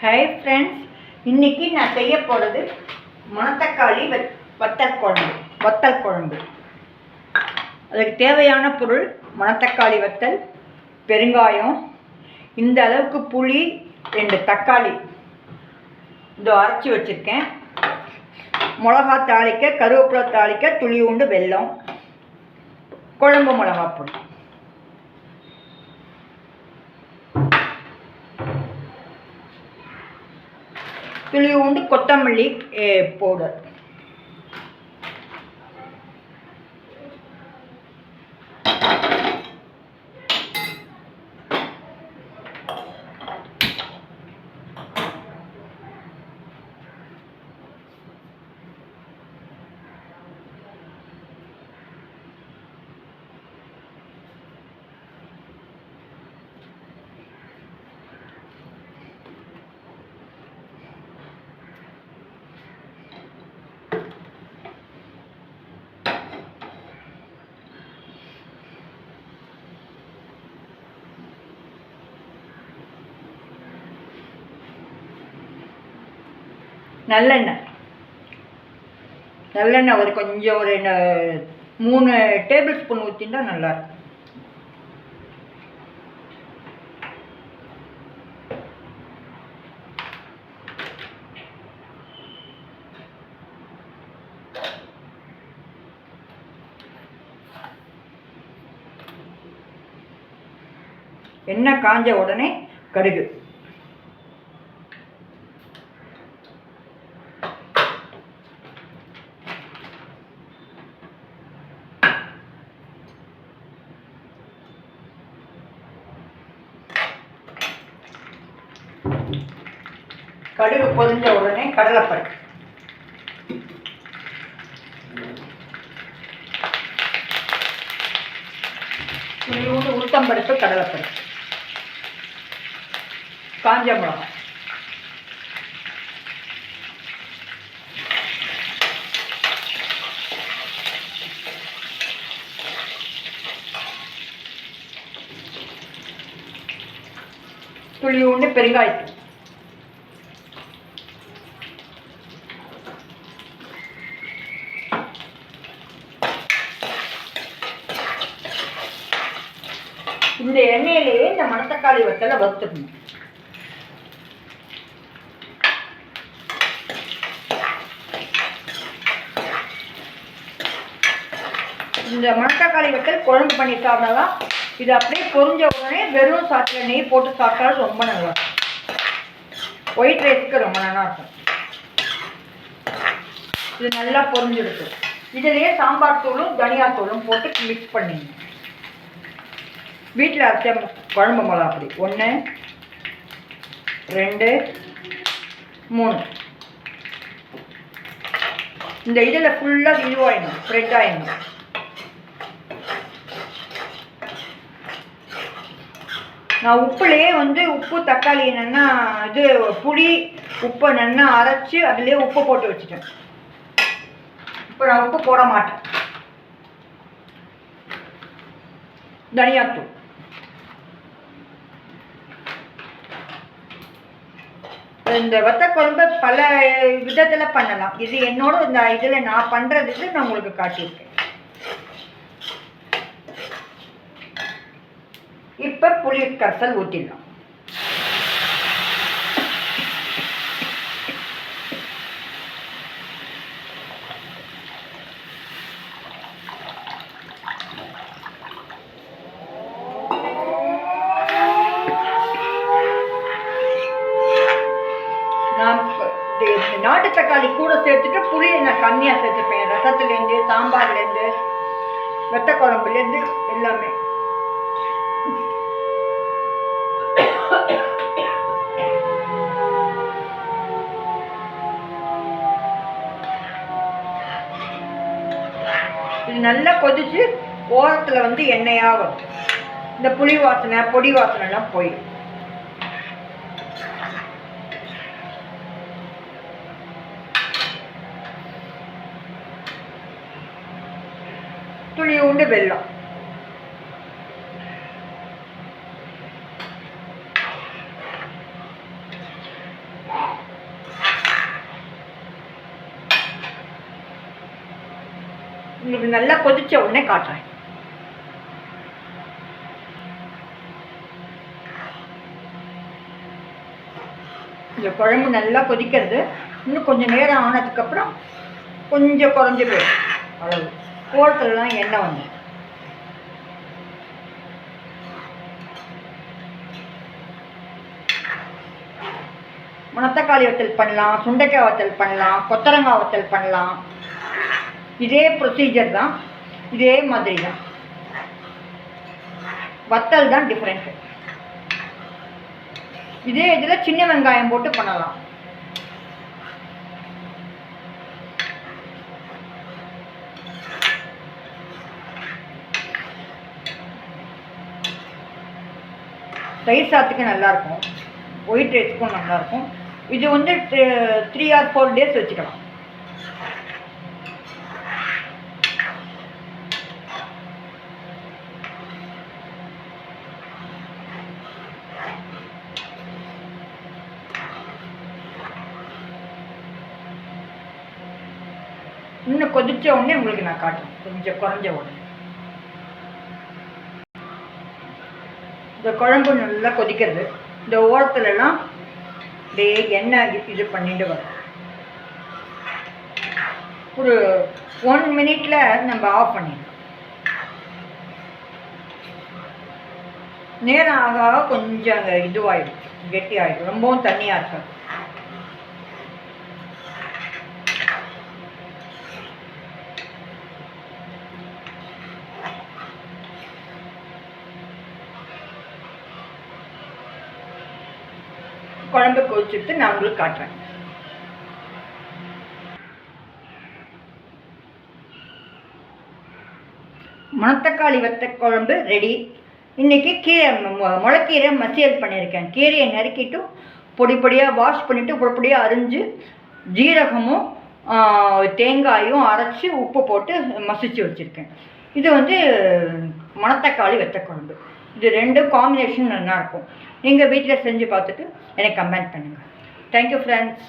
Hi friends, இன்றைக்கி நான் செய்ய போகிறது மணத்தக்காளி வத்தல் குழம்பு. அதுக்கு தேவையான பொருள் மணத்தக்காளி வத்தல், பெருங்காயம், இந்த அளவுக்கு புளி, 2 தக்காளி இதோ அரைச்சி வச்சுருக்கேன், மிளகா தாளிக்க, கருவேப்பிலை தாளிக்க, துளியுண்டு வெல்லம், குழம்பு மிளகாப்பொடி. துளியுண்டு கொத்தமல்லி பவுடர். நல்லெண்ணெய் ஒரு கொஞ்சம் ஒரு 3 டேபிள் ஸ்பூன் ஊற்றினா நல்லாயிருக்கும். எண்ணெய் காஞ்ச உடனே கடுகு, கடுகு பொரிஞ்ச உடனே கடலைப்பருப்பு, துளியோடு உளுத்தம்பருப்பு, கடலைப்பருப்பு, காஞ்ச மிளகாய், துளியோண்டு பெருங்காயத்தூள், இந்த எண்ணெயிலேயே இந்த மணத்தக்காளி வத்தலை வறுத்துக்கணும். இந்த மணத்தக்காளி வத்தல் குழம்பு பண்ணி சாப்பிடலாம். இது அப்படியே பொரிஞ்ச உடனே வெறும் சாப்பிட்ற நெய் போட்டு சாப்பிட்டாலும் ரொம்ப நல்லா இருக்கும். ஒயிட் ரைஸ்க்கு ரொம்ப நல்லா இருக்கும். இது நல்லா பொரிஞ்சிருக்கு. இதுலேயே சாம்பார் தூளும் தனியாத்தூளும் போட்டு மிக்ஸ் பண்ணிங்க. வீட்டில் அரைச்ச குழம்பு மிளகாப்பொடி 1 2 3. இந்த இதில் ஃபுல்லாக இதுவாயிடணும், ஸ்ப்ரெட் ஆகிடணும். நான் உப்புலேயே உப்பு தக்காளி என்னென்னா இது புளி உப்பை நல்லா அரைச்சி அதுலேயே உப்பு போட்டு வச்சுட்டேன். இப்போ நான் உப்பு போட மாட்டேன். தனியாத்தூள், இந்த வத்தக்குழம்பு பல விதத்தில் பண்ணலாம். இது என்னோட இந்த இதில் நான் பண்ணுறதுக்கு நான் உங்களுக்கு காட்டியிருக்கேன். இப்போ புளி கரைசல் ஊற்றிடலாம். நாட்டு தக்காளி கூட சேர்த்துட்டு புளியை நான் கம்மியாக சேர்த்துப்பேன். ரசத்துலேருந்து, சாம்பார்லேருந்து, வெத்த குழம்புலேருந்து எல்லாமே. இது நல்லா கொதிச்சு ஓரத்தில் எண்ணெயாக வரும். இந்த புளி வாசனை, பொடி வாசனைலாம் போயிடும். துளியுண்டு வெல்லம், உங்களுக்கு நல்லா கொதிச்ச உடனே காட்டுறேன். இந்த குழம்பு நல்லா கொதிக்கிறது. இன்னும் கொஞ்சம் நேரம் ஆனதுக்கப்புறம் கொஞ்சம் குறைஞ்சி போயிடும் அளவு. ஓரத்துலலாம் எண்ணெய் வந்து மணத்தக்காளி வத்தல் பண்ணலாம், சுண்டைக்காய் வத்தல் பண்ணலாம், கொத்தரங்காய் வத்தல் பண்ணலாம். இதே ப்ரொசீஜர் தான், இதே மாதிரி தான். வத்தல் தான் டிஃப்ரெண்ட்டு. இதே இதில் சின்ன வெங்காயம் போட்டு பண்ணலாம். தயிர் சாத்துக்கு நல்லாயிருக்கும், ஒயிட் ரைஸ்க்கும் நல்லாயிருக்கும். இது வந்து 3 or 4 days வச்சுக்கலாம். இன்னும் கொதிச்ச உடனே உங்களுக்கு நான் காட்டுறேன். கொஞ்சம் குறைஞ்ச உடனே இந்த குழம்பு நல்லா கொதிக்கிறது. இந்த ஓரத்துலலாம் அப்படியே எண்ணெய் இது பண்ணிட்டு வரும். ஒரு 1 minute நம்ம ஆஃப் பண்ணிடலாம். நேரம் ஆக ஆக கொஞ்சம் அங்கே இதுவாகிடும், கெட்டி ஆகிடும், ரொம்பவும் தண்ணியாக இருக்காது. குழம்பு கொதிச்சுட்டு நான் உங்களுக்கு காட்டுறேன். மணத்தக்காளி வத்த குழம்பு ரெடி. இன்றைக்கி கீரை முளைக்கீரை மசியல் பண்ணியிருக்கேன். கீரையை நறுக்கிட்டு பொடி பொடியாக வாஷ் பண்ணிவிட்டு பொடி பொடியாக அரிஞ்சு ஜீரகமும் தேங்காயும் அரைச்சி உப்பு போட்டு மசிச்சு வச்சுருக்கேன். இது வந்து மணத்தக்காளி வத்த குழம்பு. இது ரெண்டும் காம்பினேஷன் நல்லாயிருக்கும். நீங்கள் வீட்டில் செஞ்சு பார்த்துட்டு எனக்கு கமெண்ட் பண்ணுங்கள். Thank you friends.